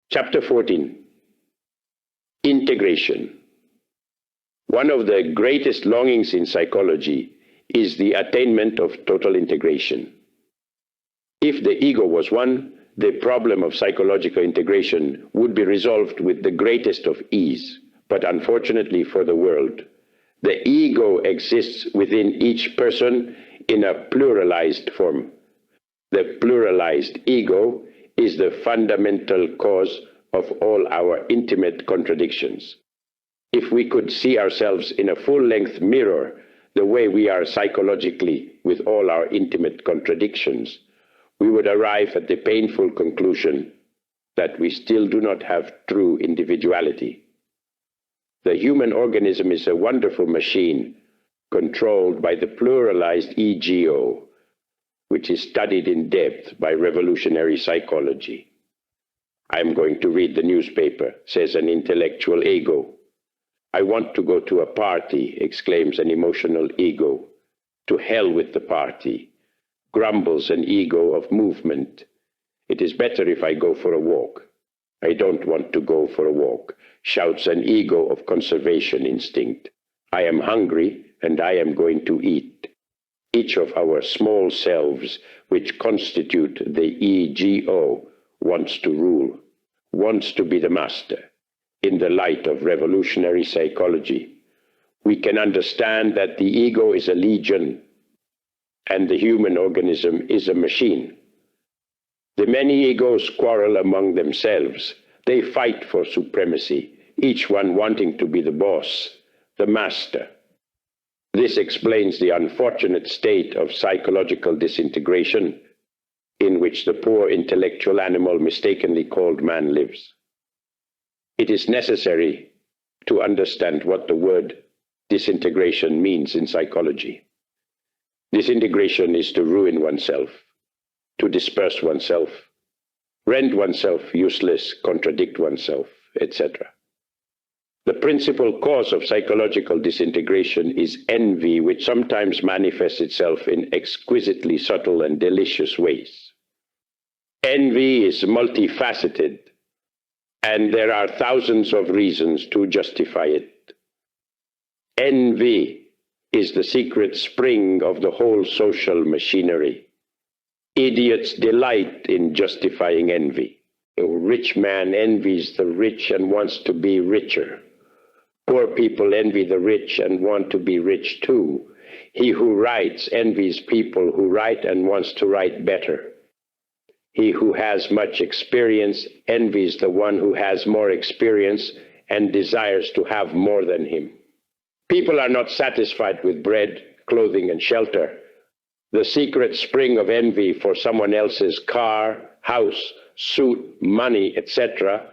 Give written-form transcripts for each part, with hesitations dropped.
Chapter 14. Integration. One of the greatest longings in psychology is the attainment of total integration. If the ego was one, the problem of psychological integration would be resolved with the greatest of ease. But unfortunately for the world, the ego exists within each person in a pluralized form. The pluralized ego is the fundamental cause of all our intimate contradictions. If we could see ourselves in a full-length mirror, the way we are psychologically with all our intimate contradictions, we would arrive at the painful conclusion that we still do not have true individuality. The human organism is a wonderful machine controlled by the pluralized ego, which is studied in depth by revolutionary psychology. "I'm going to read the newspaper," says an intellectual ego. "I want to go to a party," exclaims an emotional ego. "To hell with the party," grumbles an ego of movement. "It is better if I go for a walk." "I don't want to go for a walk," shouts an ego of conservation instinct. "I am hungry and I am going to eat." Each of our small selves, which constitute the ego, wants to rule, wants to be the master. In the light of revolutionary psychology, we can understand that the ego is a legion and the human organism is a machine. The many egos quarrel among themselves. They fight for supremacy, each one wanting to be the boss, the master. This explains the unfortunate state of psychological disintegration in which the poor intellectual animal mistakenly called man lives. It is necessary to understand what the word disintegration means in psychology. Disintegration is to ruin oneself, to disperse oneself, render oneself useless, contradict oneself, etc. The principal cause of psychological disintegration is envy, which sometimes manifests itself in exquisitely subtle and delicious ways. Envy is multifaceted, and there are thousands of reasons to justify it. Envy is the secret spring of the whole social machinery. Idiots delight in justifying envy. A rich man envies the rich and wants to be richer. Poor people envy the rich and want to be rich too. He who writes envies people who write and wants to write better. He who has much experience envies the one who has more experience and desires to have more than him. People are not satisfied with bread, clothing, and shelter. The secret spring of envy for someone else's car, house, suit, money, etc.,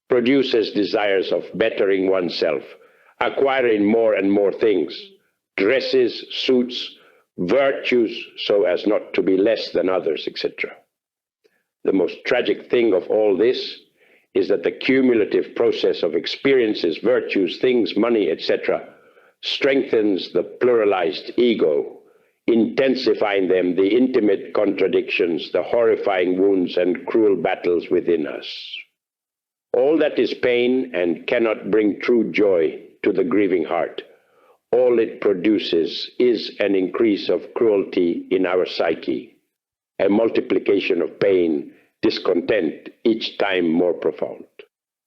produces desires of bettering oneself, acquiring more and more things, dresses, suits, virtues, so as not to be less than others, etc. The most tragic thing of all this is that the cumulative process of experiences, virtues, things, money, etc., strengthens the pluralized ego, intensifying them the intimate contradictions, the horrifying wounds and cruel battles within us. All that is pain and cannot bring true joy to the grieving heart. All it produces is an increase of cruelty in our psyche, a multiplication of pain, discontent, each time more profound.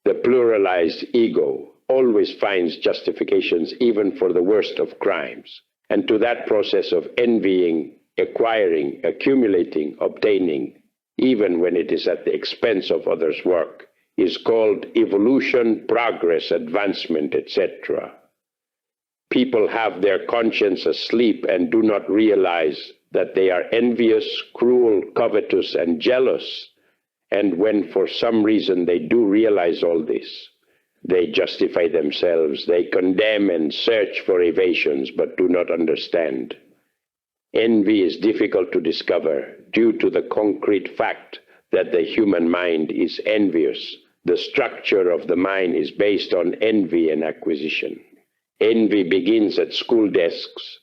The pluralized ego always finds justifications even for the worst of crimes, and to that process of envying, acquiring, accumulating, obtaining, even when it is at the expense of others' work, is called evolution, progress, advancement, etc. People have their conscience asleep and do not realize that they are envious, cruel, covetous, and jealous. And when for some reason they do realize all this, they justify themselves, they condemn and search for evasions, but do not understand. Envy is difficult to discover due to the concrete fact that the human mind is envious. The structure of the mind is based on envy and acquisition. Envy begins at school desks.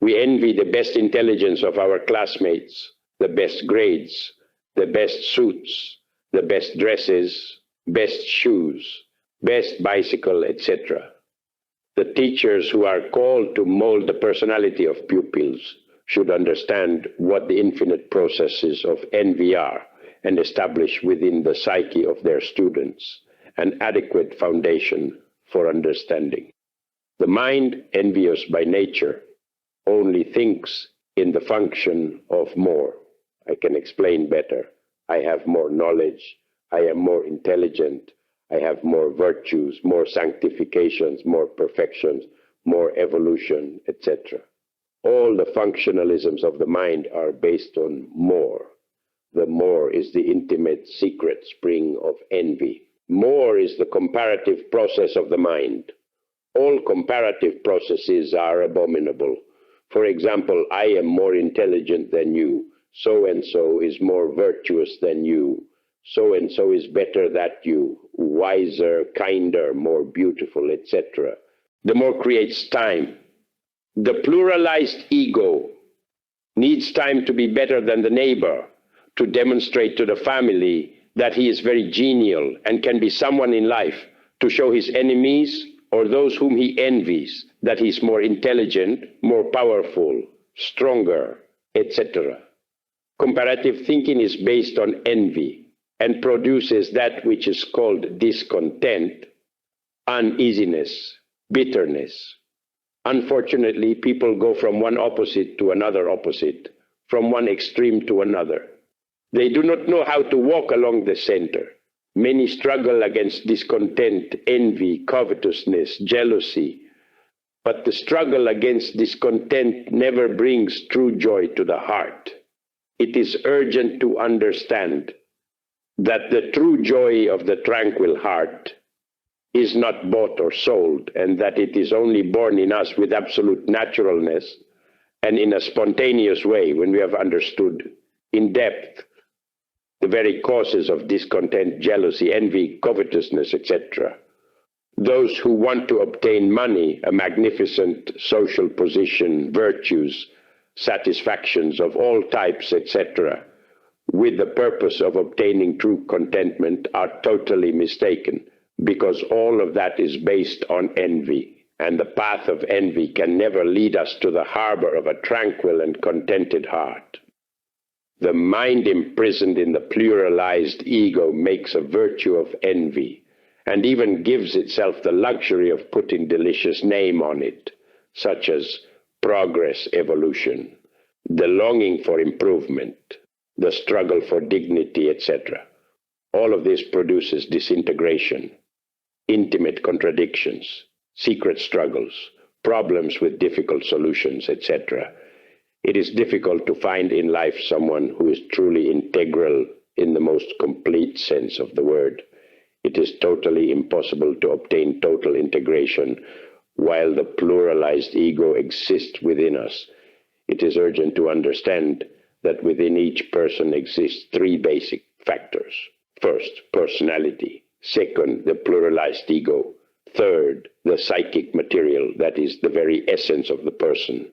We envy the best intelligence of our classmates, the best grades, the best suits, the best dresses, best shoes, best bicycle, etc. The teachers who are called to mold the personality of pupils should understand what the infinite processes of envy are and establish within the psyche of their students an adequate foundation for understanding. The mind, envious by nature, only thinks in the function of more. I can explain better. I have more knowledge. I am more intelligent. I have more virtues, more sanctifications, more perfections, more evolution, etc. All the functionalisms of the mind are based on more. The more is the intimate secret spring of envy. More is the comparative process of the mind. All comparative processes are abominable. For example, I am more intelligent than you. So-and-so is more virtuous than you. So-and-so is better than you, wiser, kinder, more beautiful, etc. The more creates time. The pluralized ego needs time to be better than the neighbor, to demonstrate to the family that he is very genial and can be someone in life, to show his enemies or those whom he envies that he is more intelligent, more powerful, stronger, etc. Comparative thinking is based on envy and produces that which is called discontent, uneasiness, bitterness. Unfortunately, people go from one opposite to another opposite, from one extreme to another. They do not know how to walk along the center. Many struggle against discontent, envy, covetousness, jealousy. But the struggle against discontent never brings true joy to the heart. It is urgent to understand that the true joy of the tranquil heart is not bought or sold, and that it is only born in us with absolute naturalness and in a spontaneous way when we have understood in depth the very causes of discontent, jealousy, envy, covetousness, etc. Those who want to obtain money, a magnificent social position, virtues, satisfactions of all types, etc., with the purpose of obtaining true contentment are totally mistaken, because all of that is based on envy, and the path of envy can never lead us to the harbor of a tranquil and contented heart. The mind imprisoned in the pluralized ego makes a virtue of envy, and even gives itself the luxury of putting delicious name on it, such as progress, evolution, the longing for improvement, the struggle for dignity, etc. All of this produces disintegration, intimate contradictions, secret struggles, problems with difficult solutions, etc. It is difficult to find in life someone who is truly integral in the most complete sense of the word. It is totally impossible to obtain total integration while the pluralized ego exists within us. It is urgent to understand that within each person exists three basic factors. First, personality. Second, the pluralized ego. Third, the psychic material, that is the very essence of the person.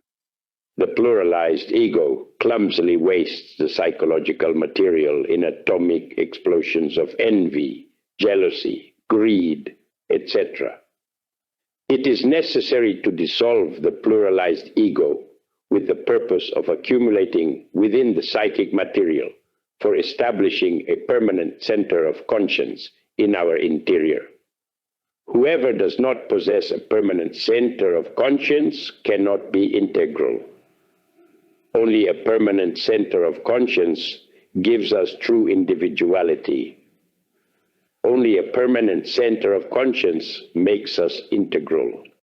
The pluralized ego clumsily wastes the psychological material in atomic explosions of envy, jealousy, greed, etc. It is necessary to dissolve the pluralized ego with the purpose of accumulating within the psychic material for establishing a permanent center of conscience in our interior. Whoever does not possess a permanent center of conscience cannot be integral. Only a permanent center of conscience gives us true individuality. Only a permanent center of conscience makes us integral.